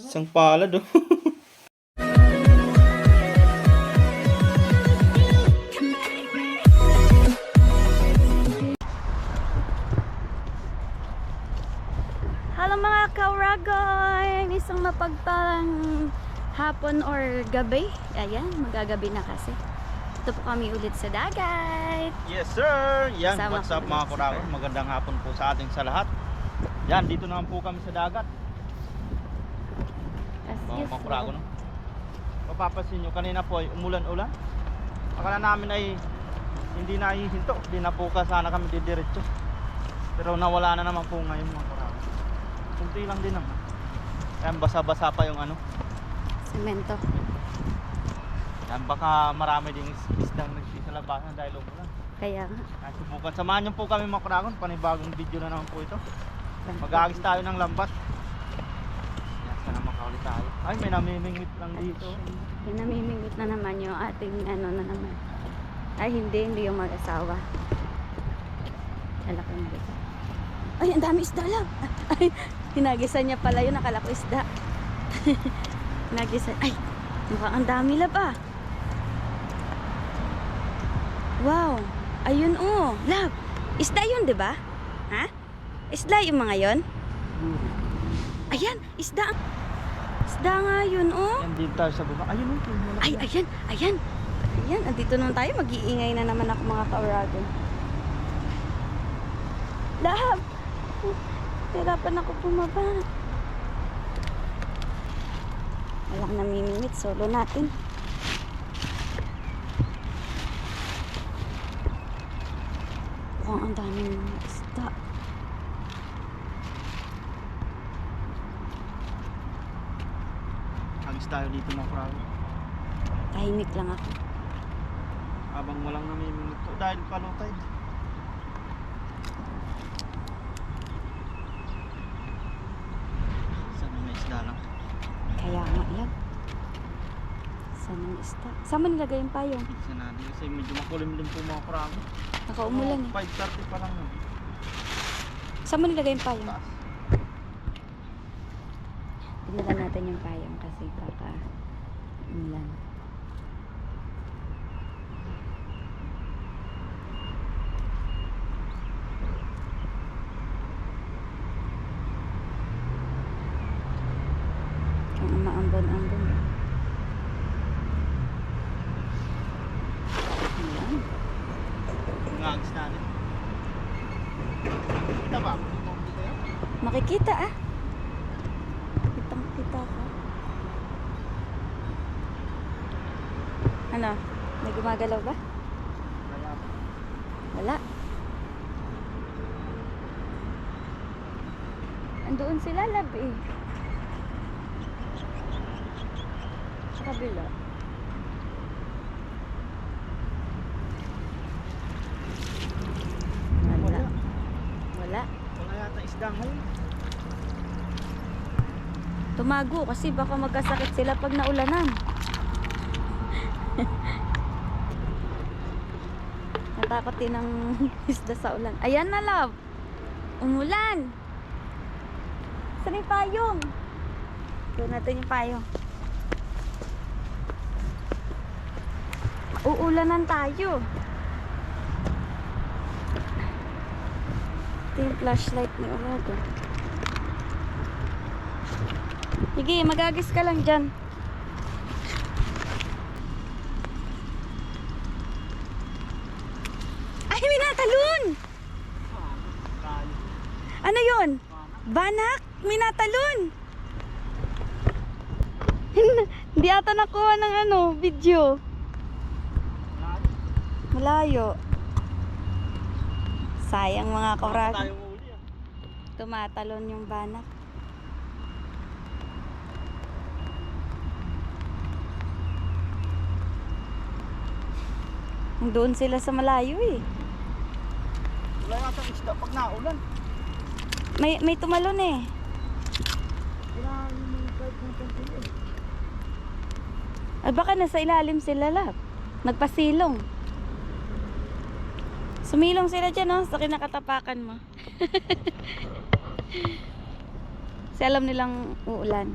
Isang palad oh. Hello mga kauragoy! Isang mapagpalang hapon or gabi. Ayan, magagabi na kasi. Ito po kami ulit sa dagat. Yes sir! Yan, Kasama what's up ko mga ulit, kuragon? sir. Magandang hapon po sa ating sa lahat. Yan, dito naman po kami sa dagat. As Mga usual. kuragon. No? Mapapansin nyo, kanina po ay umulan-ulan. Akala namin ay hindi na hihinto. Hindi na po ka sana kami didiretso. Pero nawala na naman po ngayon mga kuragon. Kunti lang din naman. Yan, basa-basa pa yung ano. Semento. Yan, baka marami ding isdang nagsisalabasan dahil umulan. Kaya nga. Yan, subukan. Samahan nyo po kami mga kuragon. Panibagong video na naman po ito. Mag-aagis tayo ng lambat. Yan, sana makauli tayo. Ay, may namimingwit lang dito. May namimingwit na naman yung ating ano na naman. Ay, hindi yung mag-asawa. Alak na dito. Ay, ang dami isda lang. Ay, hinagisan niya pala yun. Nakala ko isda. Hinagisan. Ay, mukhang ang dami la pa. Wow. Ayun oh. Love. Isda yun, di ba? Ha? Isda yung mga yon? Ayan, isda. Isda nga yun oh. Yan din tayo sa baba. Ayun oh. Ay, ayan, ayan. Ayan, andito naman tayo. Mag-iingay na naman ako mga kaurago. Lahab! Hirapan ako bumaba. Walang namimingit. Solo natin. Oh, ang daming isda. Agis tayo dito mga kuragon. Tahimik lang ako. Habang walang namimingwit po dahil low tide. Sana may isda lang. Kaya nga yan. Saan ang isda? Saan mo nilagay yung payong? Sana din kasi medyo makulimlim po mga kuragon. Nakaumulan eh. 5:30 pa lang yun. Saan mo nilagay yung payong? Taas. Pinila natin yung payong kasi baka umulan. Kung umaambon-ambon. Ayan. Yung agis natin. Kita ba? Makikita ah. Kitang-kita ko. Ano? May gumagalaw ba? Wala. Andoon sila lab eh. Sa kabila. Wala. Wala. Wala yata isda ngayon. Tumago kasi baka magkasakit sila pag naulanan. Natakot din ang isda sa ulan. Ayan na love. Umulan. Saan yung payong? Doon natin yung payong. Uulanan tayo. Ito yung flashlight ni Urago. Sige, magagis ka lang dyan. Ay, may natalon! Ano yun? Banak? May natalon! Hindi ata nakuha ng ano, video. Malayo. Sayang mga kaurago. Tayo uli ah. Tumatalon yung banak. Doon sila sa malayo eh. Wala yata isda pag naulan. May tumalon eh. Kailangan yung kahit ng konti eh. Ay baka nasa ilalim sila lab. Nagpasilong. Sumilong sila dyan oh, sa kinakatapakan mo. Kasi alam nilang uulan.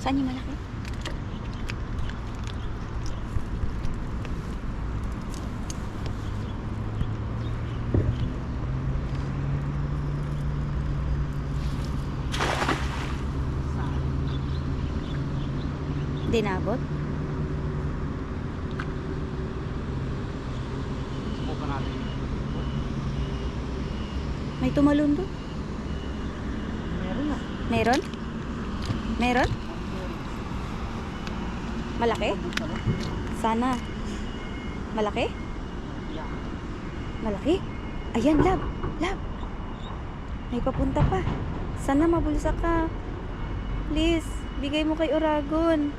Saan yung malaki? Hindi naabot? Subukan natin. May tumalon doon. Meron na. Meron? Meron? Malaki? Sana. Malaki? Yeah. Malaki? Ayan, lab. Lab. May papunta pa. Sana mabulsa ka. Please, bigay mo kay Oragon.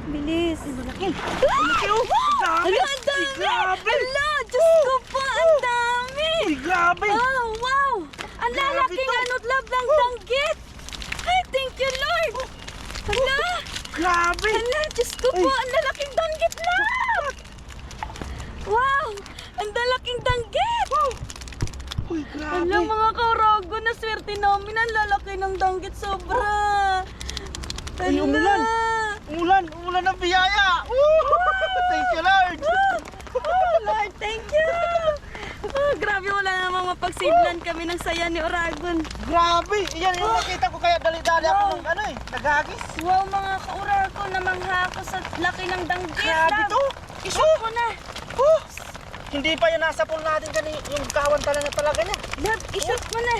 Bilis. Ay, malaki. Malaki oh! Ala, ang dami! Grabe! Ala, Diyos ko pa, ang dami! Uy, grabe! Oh, wow! Ang Grabe lalaking to. anot lab ng danggit! Ay, thank you, Lord! Hala! Grabe! Hala, Diyos ko po, ang lalaking danggit lab! Wow! Ang lalaking danggit! Uy, grabe! Hala, mga kaurago, na swerte namin ang lalaki ng danggit sobra! Ay, umulan. Umulan ng biyaya! Woo! Thank you, Lord! Oh, Lord, thank you! Oh, grabe, wala namang mapagsidlan kami ng saya ni Oragon. Grabe! Iyan yung nakita ko kaya dali-dali ako ng ano eh, nagagis. Wow, mga kaurago, namangha ako sa laki ng danggit. Grabe Lab. to! Ishoot mo na! Oh! Hindi pa yan nasa pool natin kanina, yung kawan talaga niya. Lab, ishoot mo na!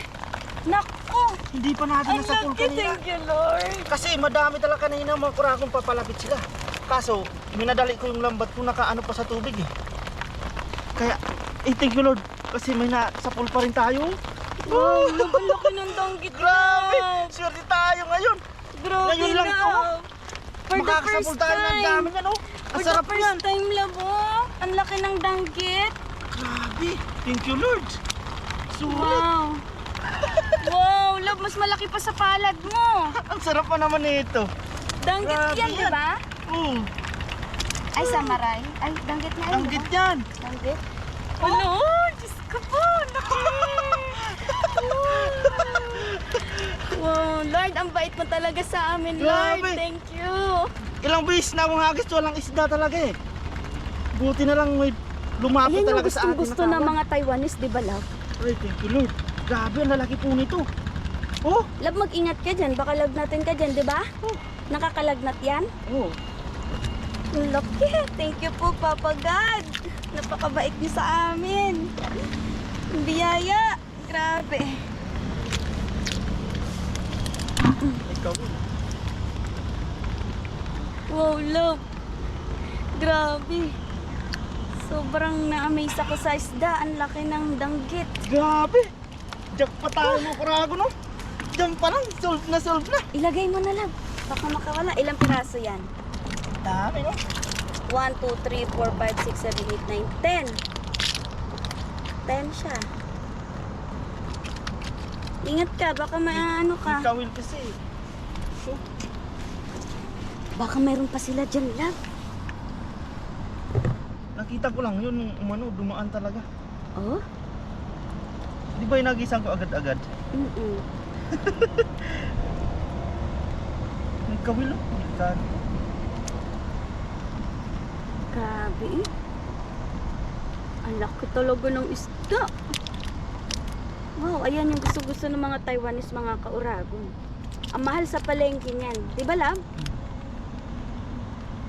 Nako! Hindi pa natin Ang nasa pool laki, kanina. thank you, Lord! Kasi madami talaga kanina mga kuragong papalapit sila. Kaso, minadali ko yung lambat ko nakaano pa sa tubig eh. Kaya, thank you Lord. Kasi may sa pool pa rin tayo. Wow, Lab, ang laki ng danggit, Grabe! Lab. Swerte tayo ngayon. Grabe, Ngayon lang to. Lab. For the Makakasapol first tayo ng time. dami yan oh. For Ang the sarap first yan. time, Lab, oh. Ang laki ng danggit. Grabe. Thank you Lord. Sulit. Wow. Wow, Lab, mas malaki pa sa palad mo. Ang sarap pa naman nito. Danggit Grabe yan, di yan. ba? Oo. Ay, samaray. Ay, danggit nga yan, Danggit di ba? yan. Danggit? Ano? Diyos ko po, laki. Wow, Lord, ang bait mo talaga sa amin, Lord. Grabe. Thank you. Ilang beses na akong hagis, walang isda talaga eh. Buti na lang may lumapit Ayan yung talaga sa atin. gustong-gusto ng mga Taiwanese, di ba, Love? Ay, thank you Lord. Grabe, ang lalaki po nito. Oh, Love, mag-ingat ka dyan. Baka lagnatin ka dyan, di ba? Nakakalagnat yan. oh. Ang laki. Thank you po, Papa God. Napakabait niyo sa amin. Ang biyaya. Grabe. Ikaw. Wow, Love. Grabe. Sobrang na-amaze ako sa isda. Ang laki ng danggit. Grabe. Diyan pa tayo mo kurago, no? Diyan pa lang, solve na. Ilagay mo na, Love. Baka makawala. Ilang piraso yan? Dami, no? 1, 2, 3, 4, 5, 6, 7, 8, 9, 10. 10 siya. Ingat ka, baka maano ka. Ikaw will kasi. So, Baka mayroon pa sila dyan, Love. nakita ko lang yun, umano, dumaan talaga. Oh? Di ba yung nagisang ko agad-agad? Mm-mm. Yung kawil, no? Delikado. Grabe eh. Ang laki talaga ng isda. Wow, ayan yung gusto-gusto ng mga Taiwanese, mga kauragon. Ang mahal sa palengke niyan. Di ba, Love?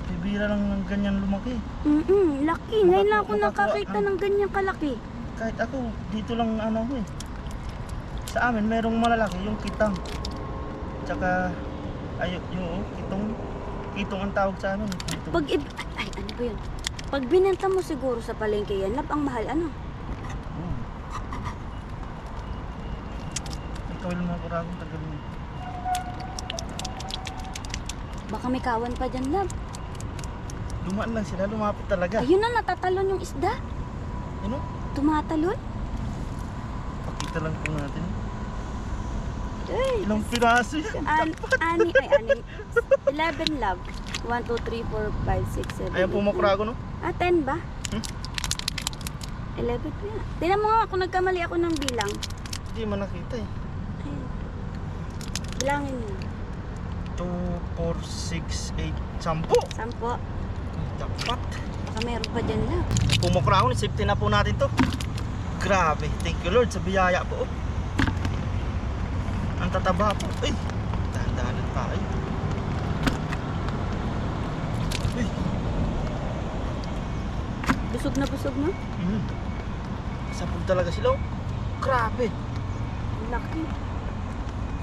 Bibira lang ng ganyan lumaki. Laki. Ngayon lang ako Makakuha nakakita ka. ng ganyang kalaki. Kahit ako, dito lang ano ko eh. Sa amin, merong malalaki, yung kitang. Tsaka, yung kitong ang tawag sa amin. Kitong. Pag ay, ano ba yun? Pag binenta mo siguro sa palengke yan, Love, ang mahal, ano? Ikaw yung mga kuragong tagal mo. Baka may kawan pa dyan, Love. Dumaan lang sila, lumapit talaga. Ayun na, natatalon yung isda. Ano? Tumatalon. Pakita lang po natin. Ay, Ilang piraso yan. ani, 11, Love. 1, 2, 3, 4, 5, 6, 7, Ayan po mga kurago, no? 10 ba? Hmm? 11 pa yan. Tingnan mo nga kung nagkamali ako ng bilang. Hindi man nakita eh. Ayun. Bilangin mo. 2, 4, 6, 8, 10. Sampo. Dapat. Baka meron pa dyan lang. Pumukrahon, safety na po natin to. Grabe, thank you Lord sa biyaya po. Ang tataba po. Ay, dahan-dahanan pa. Ay. Ay. Busog na busog na. Sapog talaga sila. Oh. Grabe. Laki.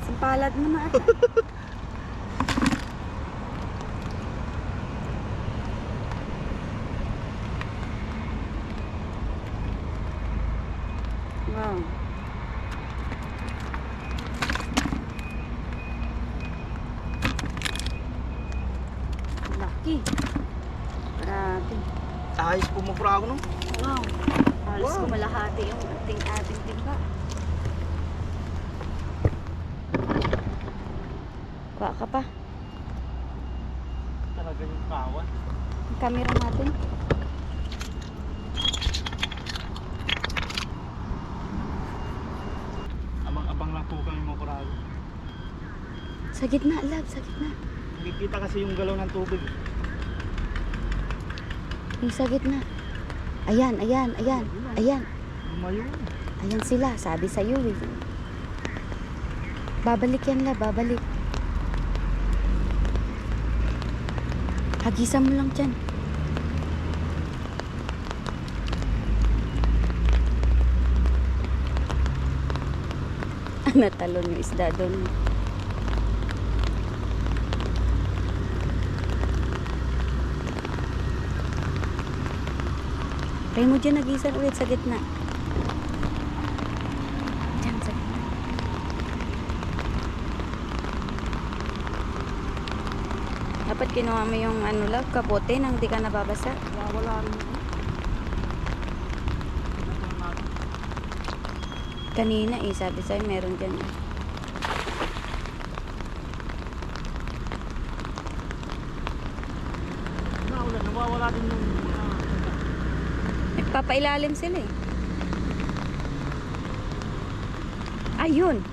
Sampalad mo na ata. Wow. Laki. Grabe. Ayos pumukrahon, no? Wow. Halos Wow. kumalahati yung ating timba. Kuha ka pa. Talaga yung kawan. Ang camera natin. Abang-abang lang po kami mukurago. Sa gitna, love. Sa gitna. Nakikita kasi yung galaw ng tubig. Yung sa gitna. Ayan, ayan, ayan. Ayan. Lumayo. Ayan sila. Sabi sa'yo eh. Babalik yan, love. Babalik. Hagisan mo lang dyan. Natalon yung isda doon. Try mo dyan, nagisan ulit sa gitna. Dyan, sa gitna. Dapat kinuha mo yung ano lang, kapote nang di ka nababasa. Wala rin. Kanina eh, sabi sa'yo meron dyan. Naulan, nawawala din yung Nagpapailalim sila eh. Ayun.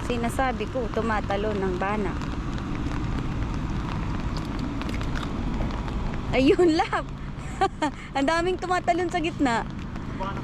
Sinasabi ko, tumatalon ng bana. Ayun, lap. Ang daming tumatalon sa gitna. bana.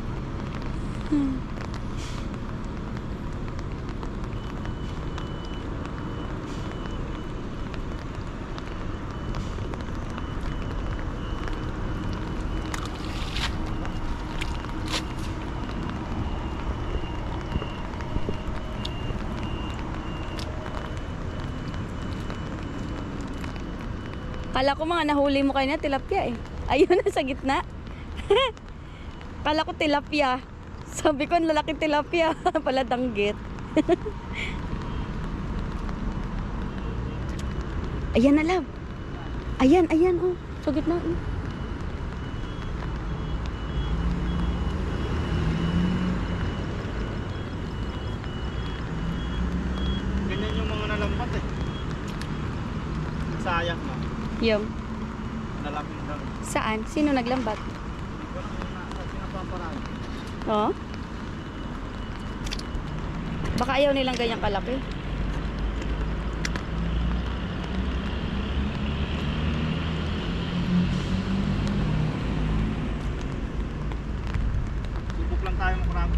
Kala ko mga nahuli mo kayo na tilapia eh. Ayun na sa gitna. Kala ko tilapia. Sabi ko, ang lalaking tilapia. Pala danggit. Ayan na, love. Ayan, ayan, oh. Sa gitna, oh. Ganyan yung mga nalambat eh. Sayang na. Yung. Nalapin lang. Saan? Sino naglambat? Walang pinapaparaan. Oo. Baka ayaw nilang ganyang kalaki. Subok lang tayo makarami.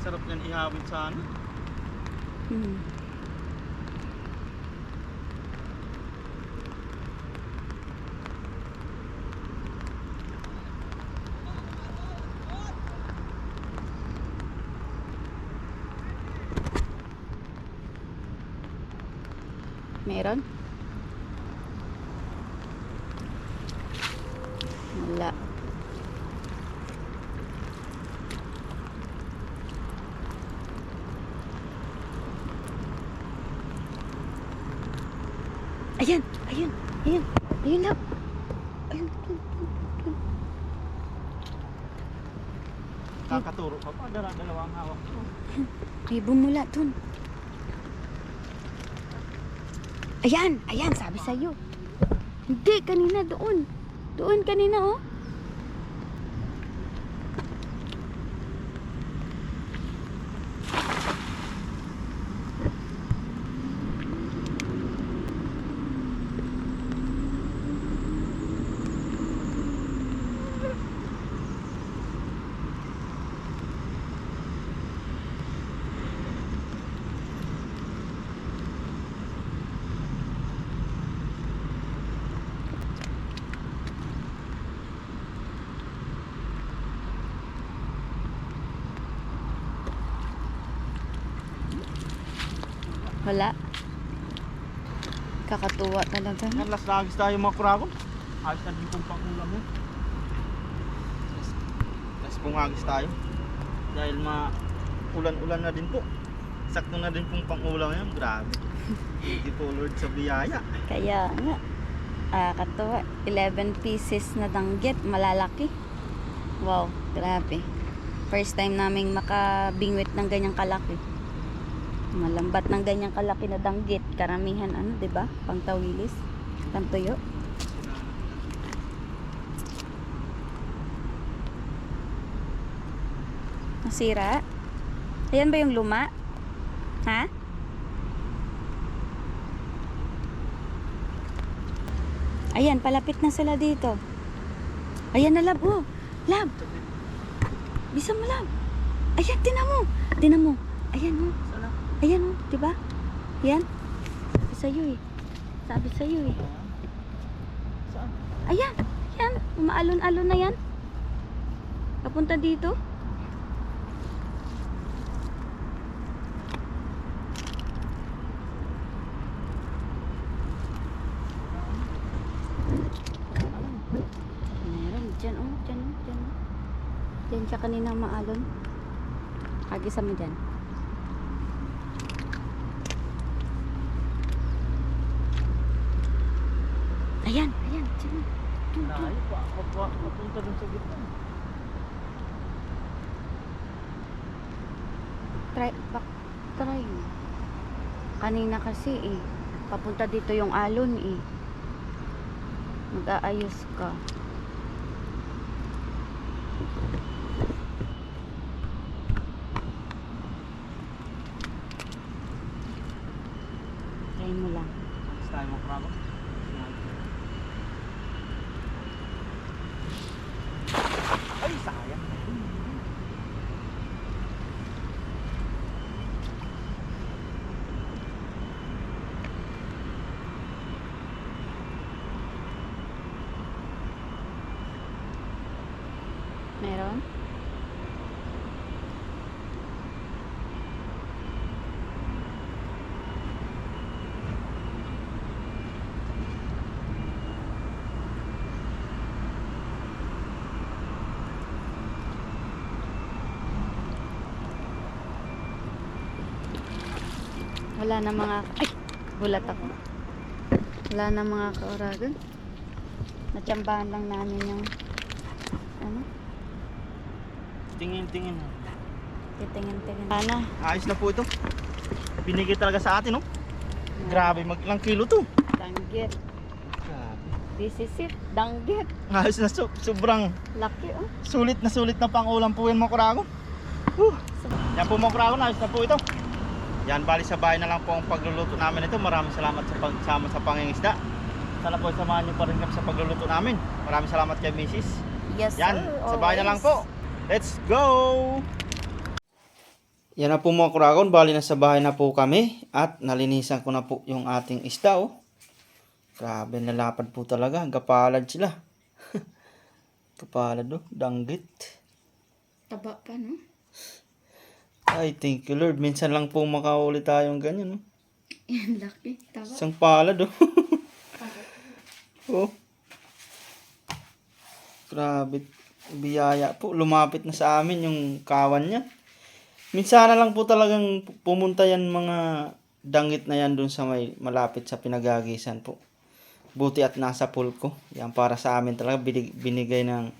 Sarap yan ihawid sa ano. Hmm. Meron? Wala. Ayan, ayan, ayan. Ayun lang. Ayun, ayun, ayun. Kakaturo ka pa. Dalawang hawak. May bumula dun. Ayan, ayan, sabi sa'yo. Hindi, kanina doon. Doon kanina, oh. Wala. Kakatuwa talaga. Yan, last lagis tayo mga kuragon. Ayos na din pong pangulam mo. Last pong agis tayo. Dahil ulan-ulan na din po. Sakto na din pong pangulam yan. Grabe. Thank you po Lord sa biyaya. Kaya nga. Katuwa. 11 pieces na danggit. Malalaki. Wow, grabe. First time naming makabingwit ng ganyang kalaki. Malambat ng ganyang kalaki na danggit. Karamihan ano, 'di ba? Pangtawilis, pangtuyo. Nasira? Ayan ba yung luma? Ha? Ayan, palapit na sila dito. Ayan na, Lab. Oh, Lab. Bisa mo, Lab. Ayan, tinan mo. Tinan mo. Ayan, oh. Ayan, oh. Diba? Ayan. Sabi sa'yo, eh. Sabi sa'yo, eh. Saan? Ayan. Ayan. Umaalon-alon na yan. Papunta dito. Meron. Diyan, oh. Diyan, oh. Diyan, oh. Diyan siya kanina maalon. Agisa mo dyan. Ayan, ayan. Diyan. Layo pa. Papunta dun sa gitna. Try. Kanina kasi eh. Papunta dito yung alon eh. Mag-aayos ka. Try mo lang. Last tayo mga kuragon. Ay, sayang. Meron? Wala na mga... Ay! Bulat ako. Wala na mga kauragan. Natsambahan lang namin yung... Ano? Tingin-tingin. Titingin-tingin. Ana. Ayos na po ito. Binigay talaga sa atin, no? Grabe, ilang kilo to. Danggit. Grabe. This is it. Danggit. Ayos na, sobrang Laki oh. sulit na pang-ulam po yan mga kuragon. Yan po mga kuragon, ayos na po ito. Yan, bali sa bahay na lang po ang pagluluto namin ito. Maraming salamat sa pagsama sa pangingisda. Sana po samahan niyo pa rin kami sa pagluluto namin. Maraming salamat kay Mrs. Yes, Yan, sir. sa bahay na lang Always. po. Let's go! Yan na po mga kuragon, bali na sa bahay na po kami. At nalinisan ko na po yung ating isda oh. Grabe, nalapad po talaga. Kapalad sila. Kapalad oh, danggit. Taba pa, no? Ay, thank you Lord. Minsan lang po makahuli tayong ganyan oh. Yan, laki. Taba. Isang palad oh. Oh. Grabe. Biyaya po. Lumapit na sa amin yung kawan niya. Minsan na lang po talagang pumunta yan mga dangit na yan dun sa may malapit sa pinagagisan po. Buti at nasa pool ko. Yan para sa amin talaga binigay ng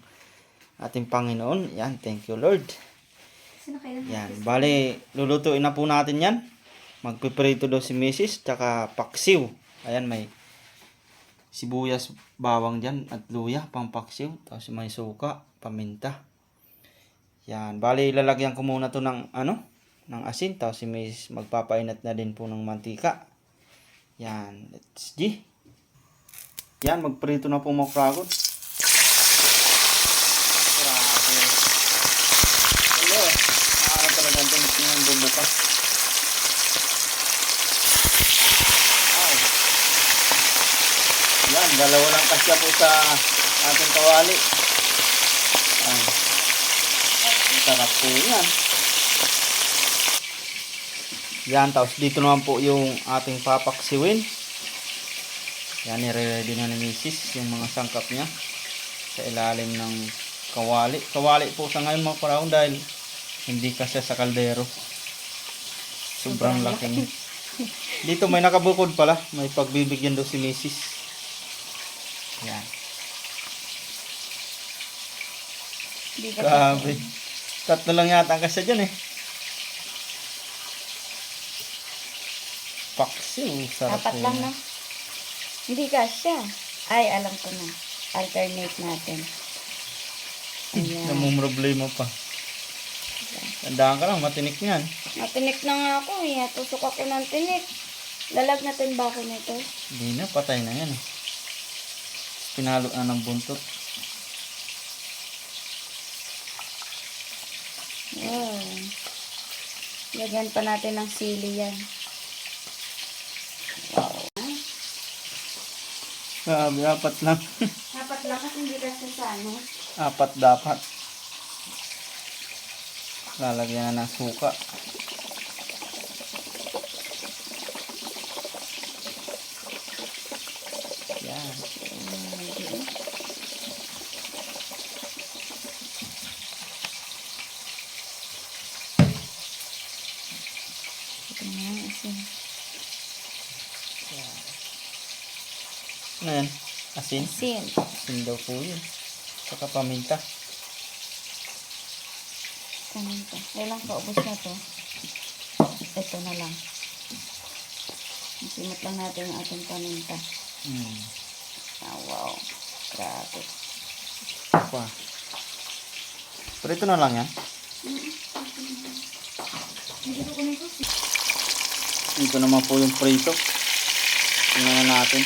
ating Panginoon. Yan, thank you Lord. Yan, bale lulutuin na po natin yan. Magpiprito daw si Mrs. Tsaka paksiw. Ayan, may sibuyas, bawang dyan at luya, pampaksiw. Tapos may suka, paminta. Yan, bali lalagyan ko muna to ng ng asin. Tapos si Miss magpapainat na din po ng mantika. Yan, let's G. Yan, magprito na po mga kragon. Grabe. Hello, nakakatalagang tumis ng bubukas. Ay. Yan, dalawa lang kasya po sa ating kawali. Ay. Sarap po yan. Yan, tapos dito naman po yung ating papaksiwin. Yan, nire-ready na ni Mrs. yung mga sangkap niya sa ilalim ng kawali. Kawali po sa ngayon mga paraon dahil hindi kasi sa kaldero. Sobrang laki niya. Dito may nakabukod pala. May pagbibigyan daw si Mrs. Yan. Grabe. Tatlo lang yata ang kasya dyan eh. Paksiw. Sarap Apat po lang yan. na. Hindi kasya. Ay, alam ko na. Alternate natin. Ayan. Namumroblema pa. Tandaan ka lang, matinik yan. Matinik na nga ako eh. Tusok ako ng tinik. Lalagnatin ba ako nito? Hindi na, patay na yan eh. Pinalo na ng buntot. Wow. Lagyan pa natin ng sili yan. Grabe, apat lang. Dapat lang kasi hindi kasi sa ano. Apat dapat. Lalagyan na ng suka. Yan. Ito nga, asin. Ano yan? Asin? Asin. Asin daw po yun. Saka paminta. Paminta. Kailang paubos na to. Ito na lang. Simot lang natin yung ating paminta. Ah, wow. Grabe. Pa. Pero ito na lang yan. Ito naman po yung prito. Tingnan na natin.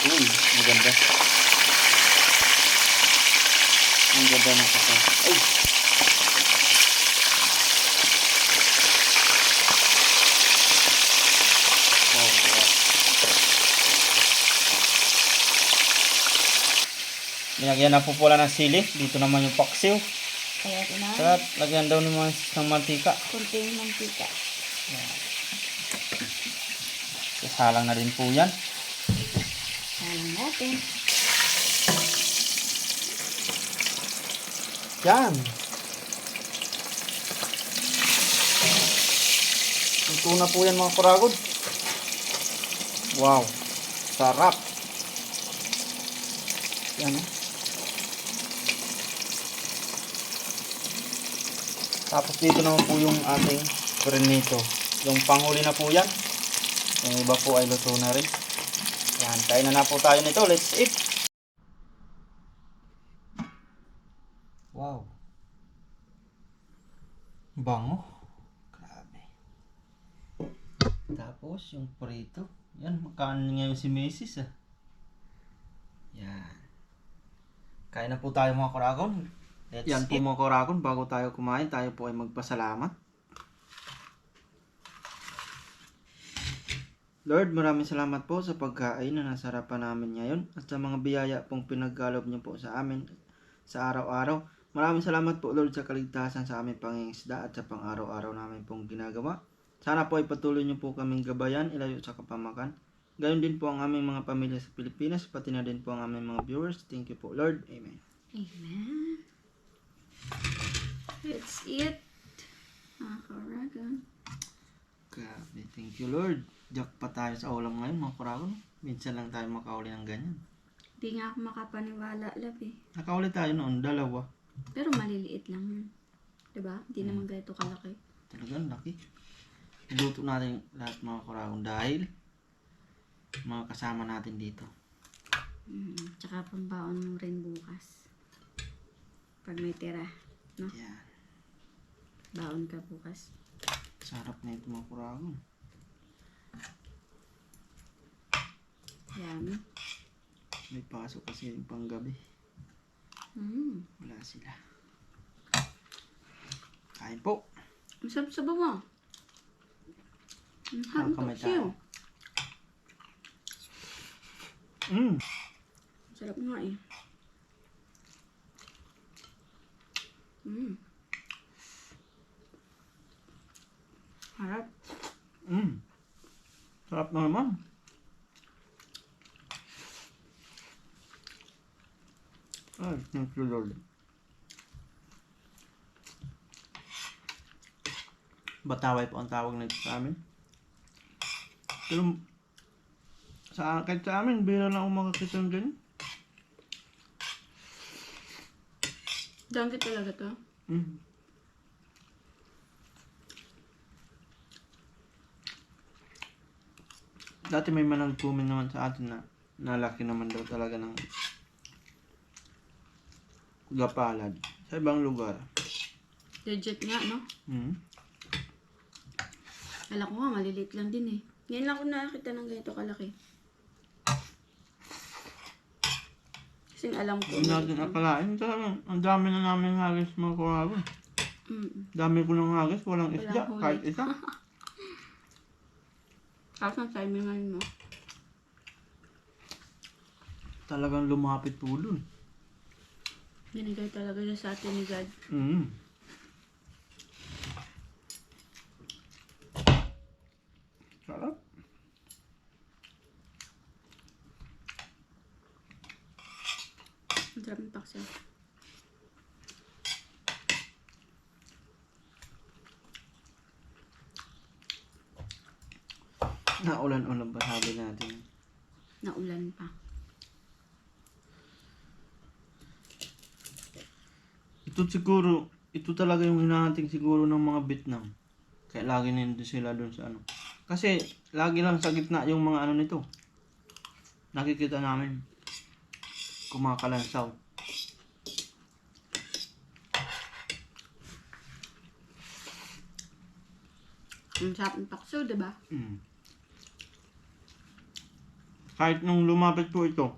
Uy, maganda. Ang ganda na kasi. Ay! Wow, wow. Binagyan na po pula ng sili. Dito naman yung paksiw. Kaya ito na. At lagyan daw naman ng mantika. Kunting mantika. Salang na din po yan. Salang natin. Yan. Ito na po yan mga kuragod. Wow. Sarap. Yan. Tapos dito naman po yung ating pernito. Yung panghuli na po yan. Yung iba po ay luto na rin. Yan. Kain na po tayo nito. Let's eat. Wow. Bango. Grabe. Tapos yung prito. Yan. Makain ngayon si Mrs. ah. Yan. Kain na po tayo mga kuragon. Yan po mga kuragon. Bago tayo kumain, tayo po ay magpasalamat. Lord, maraming salamat po sa pagkain na nasa harapan namin ngayon at sa mga biyaya pong pinagkaloob niyo po sa amin sa araw-araw. Maraming salamat po Lord sa kaligtasan sa aming pangingisda at sa pang-araw-araw namin pong ginagawa. Sana po ay patuloy niyo po kaming gabayan, ilayo sa kapamakan. Gayon din po ang aming mga pamilya sa Pilipinas, pati na din po ang aming mga viewers. Thank you po Lord. Amen. Amen. Let's eat. Karagan. Grabe. Thank you Lord. Jack pa tayo sa ulam ngayon mga kuragon. Minsan lang tayo makauli ng ganyan. Hindi nga ako makapaniwala, love eh. Nakauli tayo noon, dalawa. Pero maliliit lang yun. Diba? Hindi naman ganito kalaki. Talagang laki. Luto natin lahat mga kuragon dahil mga kasama natin dito. Tsaka pambaon mo rin bukas. Pag may tira, no? Yan. Baon ka bukas. Sarap na ito mga kuragon. Yummy. May pasok kasi yung panggabi. Wala sila. Kain po. Ang sarap-sarap mo. Ang hantok Kamay siyo. tayo. Sarap nga eh. Harap. Sarap na naman. Ay, thank you Lord. Bataway po ang tawag nito sa amin. Pero kahit sa amin, bira lang akong makakita ng ganyan. Dangkit talaga to. Dati may manag-comment naman sa atin na nalaki naman daw talaga ng gapalad sa ibang lugar. Legit nga, no? Alam ko nga, maliliit lang din eh. Ngayon lang ako nakakita ng ganito kalaki. Kasing alam ko. Hindi natin akalain. Talagang ang dami na namin hagis mga kurago. Dami ko ng hagis, walang isda, huli. kahit isa. Tapos ang timing ngayon mo. Talagang lumapit po dun. Binigay talaga siya sa atin ni God. Sarap. Ang sarap ng paksa. Naulan-ulan pa sabi natin. Naulan pa. Ito talaga yung hinahanting siguro ng mga Vietnam. Kaya lagi nandun sila dun sa ano. Kasi lagi lang sa gitna yung mga ano nito. Nakikita namin. Kumakalansaw. Ang sarap ng pakso, diba? Kahit nung lumapit po ito,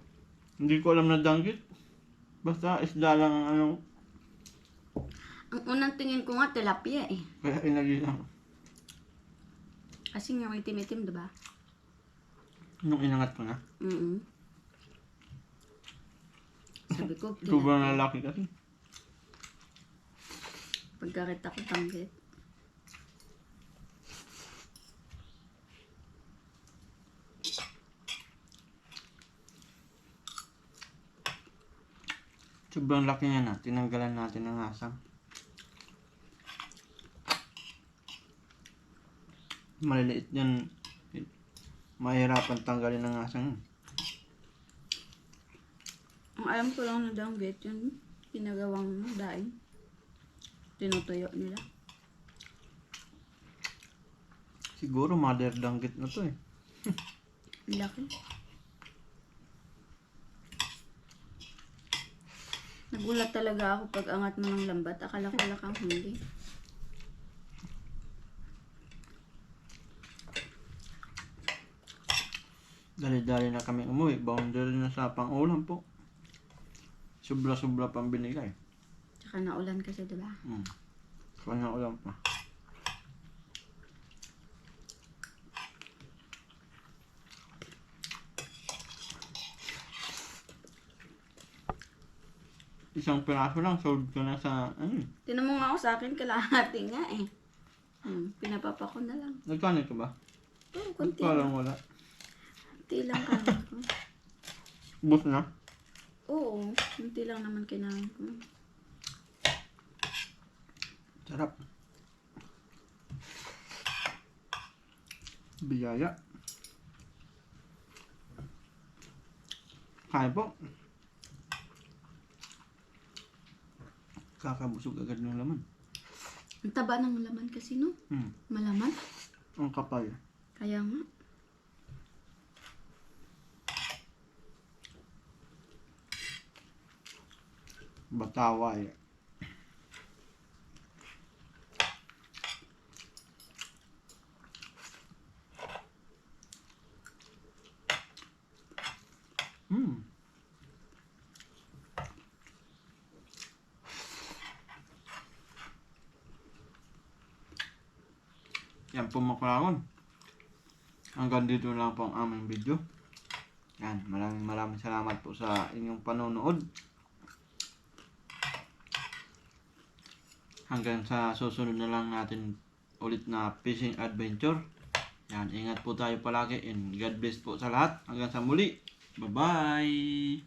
hindi ko alam na danggit. Basta isda lang ang ano. Ang unang tingin ko nga, tilapia eh. Kaya inagi lang. Kasi nga may itim-itim, diba? Nung inangat ko na. Sabi ko, Sobrang tilapia. lalaki kasi. Pagkakita ko, tanggit. Sobrang laki niya na. Tinanggalan natin ng asang. Maliliit yan. Mahirapan tanggalin ng asang yun. Ang alam ko lang na danggit, yun pinagawang daing. Tinutuyo nila. Siguro mother danggit na to eh. Laki. Nagulat talaga ako pag angat mo ng lambat. Akala ko lakang hindi. Dali-dali na kami umuwi. Boundary na sa pang-ulam po. Sobra-sobra pang binigay. Tsaka naulan kasi, diba? Kanya ulam pa. Isang piraso lang, sold ko na sa, Tinan mo nga ako sa akin, kalahati nga eh. Pinapapa ko na lang. nagkano ka ba? Oh, konti Parang lang. wala. Konti lang kanain ko. Bus na? Oo, konti lang naman kinain ko. Sarap. Biyaya. Kain po. Kakabusog agad ng laman. Ang taba ng laman kasi, no? Hmm. Malaman. Ang kapal. Kaya nga. Bataway. Yan po mga karagon. Hanggang dito lang po ang aming video. Yan, maraming salamat po sa inyong panonood. Hanggang sa susunod na lang natin ulit na fishing adventure. Yan, ingat po tayo palagi and God bless po sa lahat. Hanggang sa muli. Bye-bye!